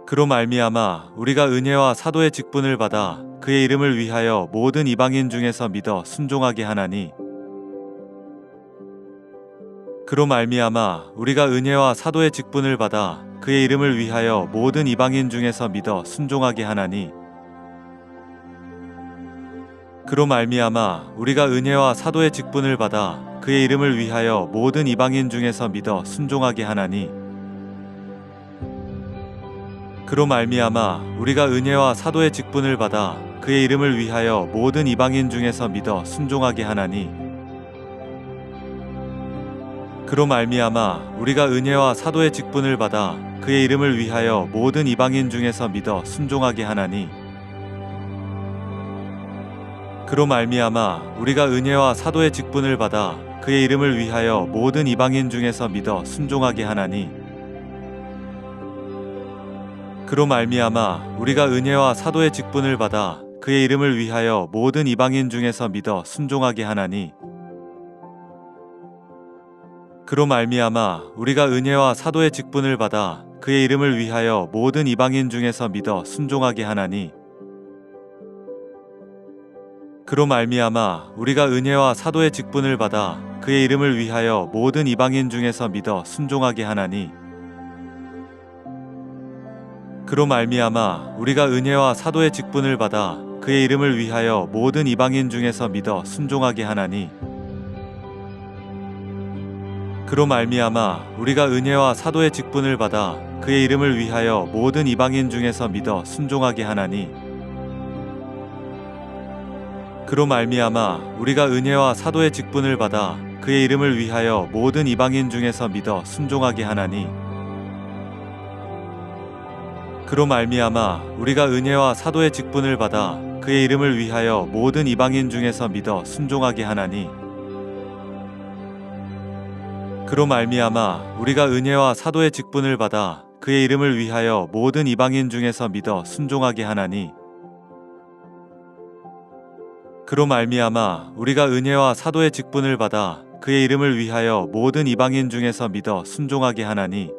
그로 말미암아 우리가 은혜와 사도의 직분을 받아 그의 이름을 위하여 모든 이방인 중에서 믿어 순종하게 하나니. 그로 말미암아 우리가 은혜와 사도의 직분을 받아 그의 이름을 위하여 모든 이방인 중에서 믿어 순종하게 하나니. 그로 말미암아 우리가 은혜와 사도의 직분을 받아 그의 이름을 위하여 모든 이방인 중에서 믿어 순종하게 하나니. 그로 말미암아 우리가 은혜와 사도의 직분을 받아 그의 이름을 위하여 모든 이방인 중에서 믿어 순종하게 하나니. 그로 말미암아 우리가 은혜와 사도의 직분을 받아 그의 이름을 위하여 모든 이방인 중에서 믿어 순종하게 하나니. 그로 말미암아 우리가 은혜와 사도의 직분을 받아 그의 이름을 위하여 모든 이방인 중에서 믿어 순종하게 하나니. 그로 말미암아 우리가 은혜와 사도의 직분을 받아 그의 이름을 위하여 모든 이방인 중에서 믿어 순종하게 하나니. 그로 말미암아 우리가 은혜와 사도의 직분을 받아 그의 이름을 위하여 모든 이방인 중에서 믿어 순종하게 하나니. 그로 말미암아 우리가 은혜와 사도의 직분을 받아 그의 이름을 위하여 모든 이방인 중에서 믿어 순종하게 하나니. 그로 말미암아 우리가 은혜와 사도의 직분을 받아 그의 이름을 위하여 모든 이방인 중에서 믿어 순종하게 하나니. 그로 말미암아 우리가 은혜와 사도의 직분을 받아 그의 이름을 위하여 모든 이방인 중에서 믿어 순종하게 하나니. 그로 말미암아 우리가 은혜와 사도의 직분을 받아 그의 이름을 위하여 모든 이방인 중에서 믿어 순종하게 하나니. 그로 말미암아 우리가 은혜와 사도의 직분을 받아 그의 이름을 위하여 모든 이방인 중에서 믿어 순종하게 하나니. 그로 말미암아 우리가 은혜와 사도의 직분을 받아 그의 이름을 위하여 모든 이방인 중에서 믿어 순종하게 하나니. 그로 말미암아 우리가 은혜와 사도의 직분을 받아 그의 이름을 위하여 모든 이방인 중에서 믿어 순종하게 하나니.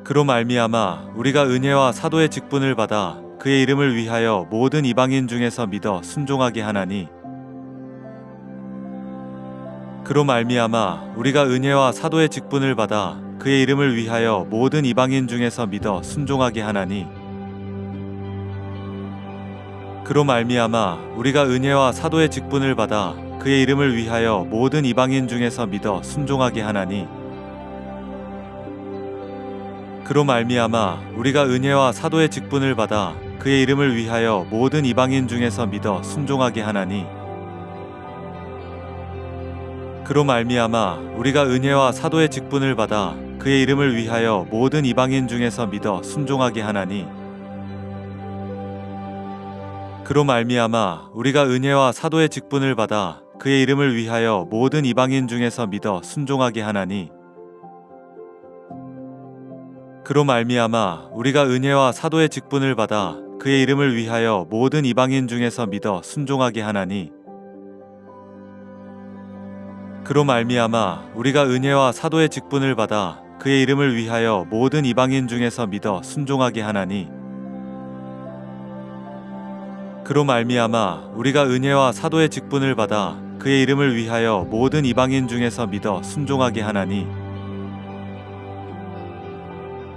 그로 말미암아 우리가 은혜와 사도의 직분을 받아 그의 이름을 위하여 모든 이방인 중에서 믿어 순종하게 하나니. 그로 말미암아 우리가 은혜와 사도의 직분을 받아 그의 이름을 위하여 모든 이방인 중에서 믿어 순종하게 하나니. 그로 말미암아 우리가 은혜와 사도의 직분을 받아 그의 이름을 위하여 모든 이방인 중에서 믿어 순종하게 하나니. 그로 말미암아 우리가 은혜와 사도의 직분을 받아 그의 이름을 위하여 모든 이방인 중에서 믿어 순종하게 하나니. 그로 말미암아 우리가 은혜와 사도의 직분을 받아 그의 이름을 위하여 모든 이방인 중에서 믿어 순종하게 하나니. 그로 말미암아 우리가 은혜와 사도의 직분을 받아 그의 이름을 위하여 모든 이방인 중에서 믿어 순종하게 하나니. 그로 말미암아 우리가 은혜와 사도의 직분을 받아 그의 이름을 위하여 모든 이방인 중에서 믿어 순종하게 하나니. 그로 말미암아 우리가 은혜와 사도의 직분을 받아 그의 이름을 위하여 모든 이방인 중에서 믿어 순종하게 하나니. 그로 말미암아 우리가 은혜와 사도의 직분을 받아 그의 이름을 위하여 모든 이방인 중에서 믿어 순종하게 하나니.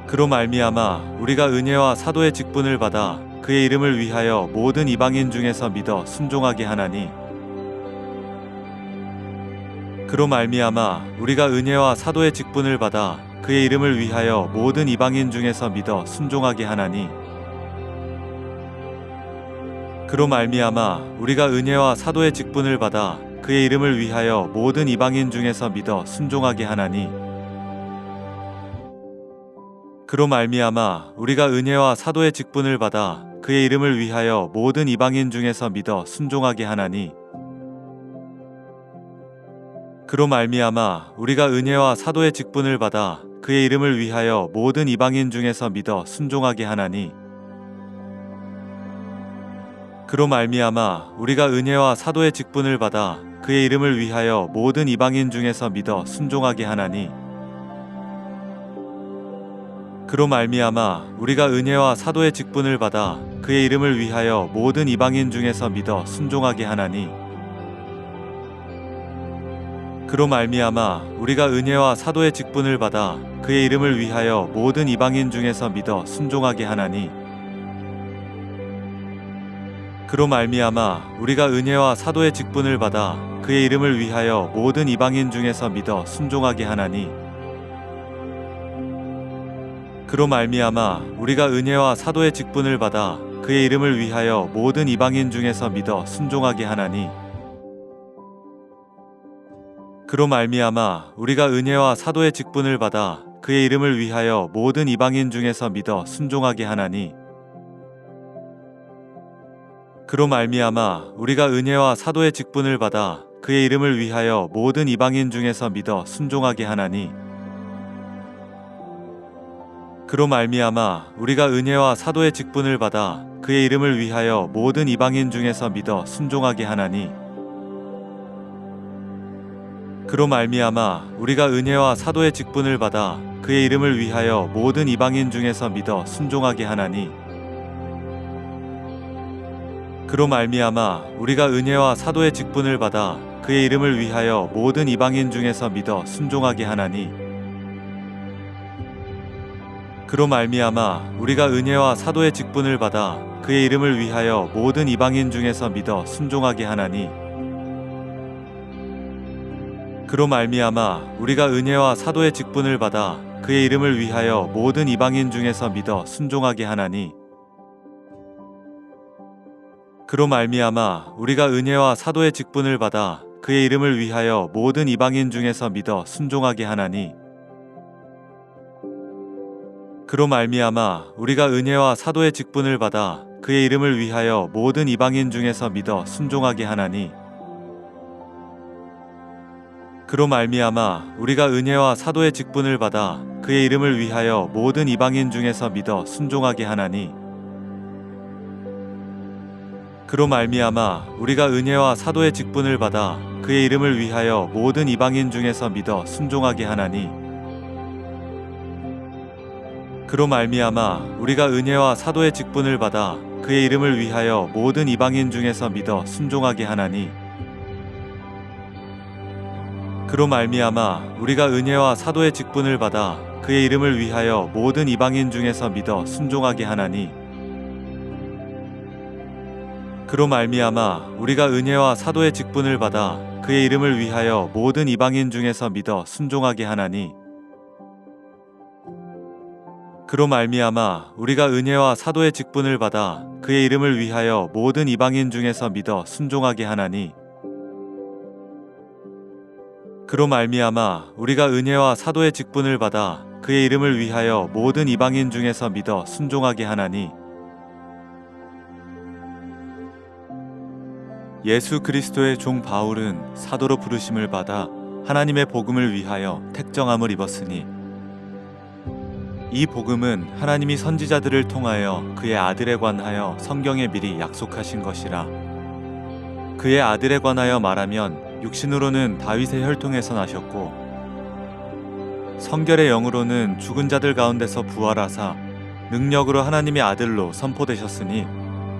그로 말미암아 우리가 은혜와 사도의 직분을 받아 그의 이름을 위하여 모든 이방인 중에서 믿어 순종하게 하나니. 그로 말미암아 우리가 은혜와 사도의 직분을 받아 그의 이름을 위하여 모든 이방인 중에서 믿어 순종하게 하나니. 그로 말미암아 우리가 은혜와 사도의 직분을 받아 그의 이름을 위하여 모든 이방인 중에서 믿어 순종하게 하나니. 그로 말미암아 우리가 은혜와 사도의 직분을 받아 그의 이름을 위하여 모든 이방인 중에서 믿어 순종하게 하나니. 그로 말미암아 우리가 은혜와 사도의 직분을 받아 그의 이름을 위하여 모든 이방인 중에서 믿어 순종하게 하나니. 그로 말미암아 우리가 은혜와 사도의 직분을 받아 그의 이름을 위하여 모든 이방인 중에서 믿어 순종하게 하나니. 그로 말미암아 우리가 은혜와 사도의 직분을 받아 그의 이름을 위하여 모든 이방인 중에서 믿어 순종하게 하나니 그로 말미암아 우리가 은혜와 사도의 직분을 받아 그의 이름을 위하여 모든 이방인 중에서 믿어 순종하게 하나니 그로 말미암아 우리가 은혜와 사도의 직분을 받아 그의 이름을 위하여 모든 이방인 중에서 믿어 순종하게 하나니 그로 말미암아 우리가 은혜와 사도의 직분을 받아 그의 이름을 위하여 모든 이방인 중에서 믿어 순종하게 하나니 그로 말미암아 우리가 은혜와 사도의 직분을 받아 그의 이름을 위하여 모든 이방인 중에서 믿어 순종하게 하나니 그로 말미암아 우리가 은혜와 사도의 직분을 받아 그의 이름을 위하여 모든 이방인 중에서 믿어 순종하게 하나니 그로 말미암아 우리가 은혜와 사도의 직분을 받아 그의 이름을 위하여 모든 이방인 중에서 믿어 순종하게 하나니 그로 말미암아 우리가 은혜와 사도의 직분을 받아 그의 이름을 위하여 모든 이방인 중에서 믿어 순종하게 하나니 그로 말미암아 우리가 은혜와 사도의 직분을 받아 그의 이름을 위하여 모든 이방인 중에서 믿어 순종하게 하나니 그로 말미암아 우리가 은혜와 사도의 직분을 받아 그의 이름을 위하여 모든 이방인 중에서 믿어 순종하게 하나니 그로 말미암아 우리가 은혜와 사도의 직분을 받아 그의 이름을 위하여 모든 이방인 중에서 믿어 순종하게 하나니 그로 말미암아 우리가 은혜와 사도의 직분을 받아 그의 이름을 위하여 모든 이방인 중에서 믿어 순종하게 하나니 그로 말미암아 우리가 은혜와 사도의 직분을 받아 그의 이름을 위하여 모든 이방인 중에서 믿어 순종하게 하나니 그로 말미암아 우리가 은혜와 사도의 직분을 받아 그의 이름을 위하여 모든 이방인 중에서 믿어 순종하게 하나니 그로 말미암아 우리가 은혜와 사도의 직분을 받아 그의 이름을 위하여 모든 이방인 중에서 믿어 순종하게 하나니 그로 말미암아 우리가 은혜와 사도의 직분을 받아 그의 이름을 위하여 모든 이방인 중에서 믿어 순종하게 하나니 그로 말미암아 우리가 은혜와 사도의 직분을 받아 그의 이름을 위하여 모든 이방인 중에서 믿어 순종하게 하나니 그로 말미암아 우리가 은혜와 사도의 직분을 받아 그의 이름을 위하여 모든 이방인 중에서 믿어 순종하게 하나니 그로 말미암아 우리가 은혜와 사도의 직분을 받아 그의 이름을 위하여 모든 이방인 중에서 믿어 순종하게 하나니 그로 말미암아 우리가 은혜와 사도의 직분을 받아 그의 이름을 위하여 모든 이방인 중에서 믿어 순종하게 하나니 예수 그리스도의 종 바울은 사도로 부르심을 받아 하나님의 복음을 위하여 택정함을 입었으니 이 복음은 하나님이 선지자들을 통하여 그의 아들에 관하여 성경에 미리 약속하신 것이라. 그의 아들에 관하여 말하면 육신으로는 다윗의 혈통에서 나셨고 성결의 영으로는 죽은 자들 가운데서 부활하사 능력으로 하나님의 아들로 선포되셨으니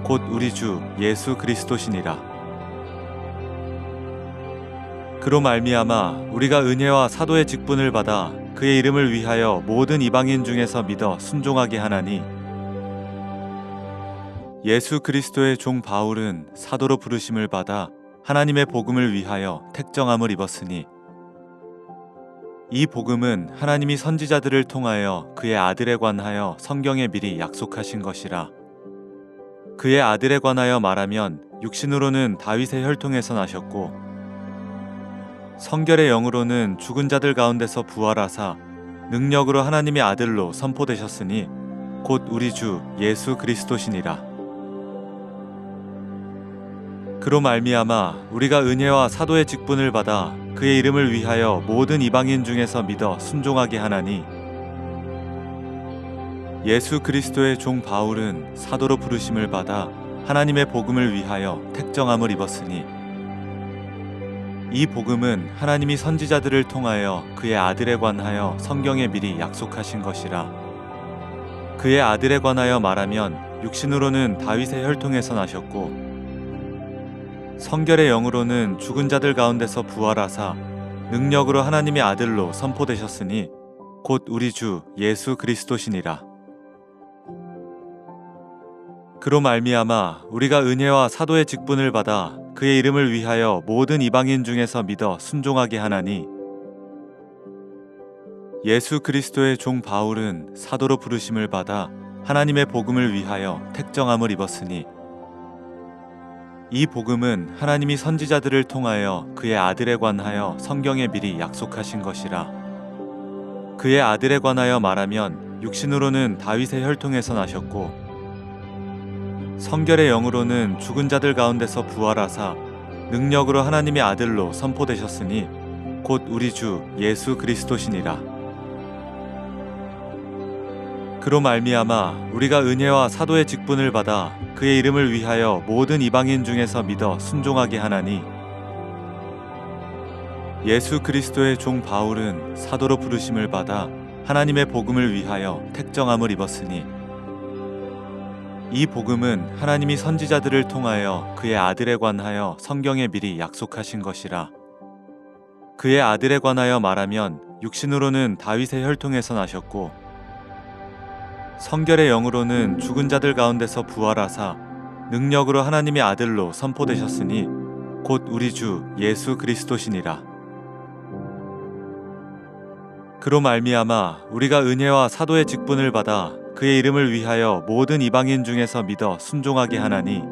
곧 우리 주 예수 그리스도시니라. 그로 말미암아 우리가 은혜와 사도의 직분을 받아 그의 이름을 위하여 모든 이방인 중에서 믿어 순종하게 하나니 예수 그리스도의 종 바울은 사도로 부르심을 받아 하나님의 복음을 위하여 택정함을 입었으니 이 복음은 하나님이 선지자들을 통하여 그의 아들에 관하여 성경에 미리 약속하신 것이라. 그의 아들에 관하여 말하면 육신으로는 다윗의 혈통에서 나셨고 성결의 영으로는 죽은 자들 가운데서 부활하사 능력으로 하나님의 아들로 선포되셨으니 곧 우리 주 예수 그리스도시니라. 그로 말미암아 우리가 은혜와 사도의 직분을 받아 그의 이름을 위하여 모든 이방인 중에서 믿어 순종하게 하나니 예수 그리스도의 종 바울은 사도로 부르심을 받아 하나님의 복음을 위하여 택정함을 입었으니 이 복음은 하나님이 선지자들을 통하여 그의 아들에 관하여 성경에 미리 약속하신 것이라. 그의 아들에 관하여 말하면 육신으로는 다윗의 혈통에서 나셨고 성결의 영으로는 죽은 자들 가운데서 부활하사 능력으로 하나님의 아들로 선포되셨으니 곧 우리 주 예수 그리스도시니라. 그로 말미암아 우리가 은혜와 사도의 직분을 받아 그의 이름을 위하여 모든 이방인 중에서 믿어 순종하게 하나니 예수 그리스도의 종 바울은 사도로 부르심을 받아 하나님의 복음을 위하여 택정함을 입었으니 이 복음은 하나님이 선지자들을 통하여 그의 아들에 관하여 성경에 미리 약속하신 것이라. 그의 아들에 관하여 말하면 육신으로는 다윗의 혈통에서 나셨고 성결의 영으로는 죽은 자들 가운데서 부활하사 능력으로 하나님의 아들로 선포되셨으니 곧 우리 주 예수 그리스도시니라. 그로 말미암아 우리가 은혜와 사도의 직분을 받아 그의 이름을 위하여 모든 이방인 중에서 믿어 순종하게 하나니 예수 그리스도의 종 바울은 사도로 부르심을 받아 하나님의 복음을 위하여 택정함을 입었으니 이 복음은 하나님이 선지자들을 통하여 그의 아들에 관하여 성경에 미리 약속하신 것이라. 그의 아들에 관하여 말하면 육신으로는 다윗의 혈통에서 나셨고 성결의 영으로는 죽은 자들 가운데서 부활하사 능력으로 하나님의 아들로 선포되셨으니 곧 우리 주 예수 그리스도시니라. 그로 말미암아 우리가 은혜와 사도의 직분을 받아 그의 이름을 위하여 모든 이방인 중에서 믿어 순종하게 하나니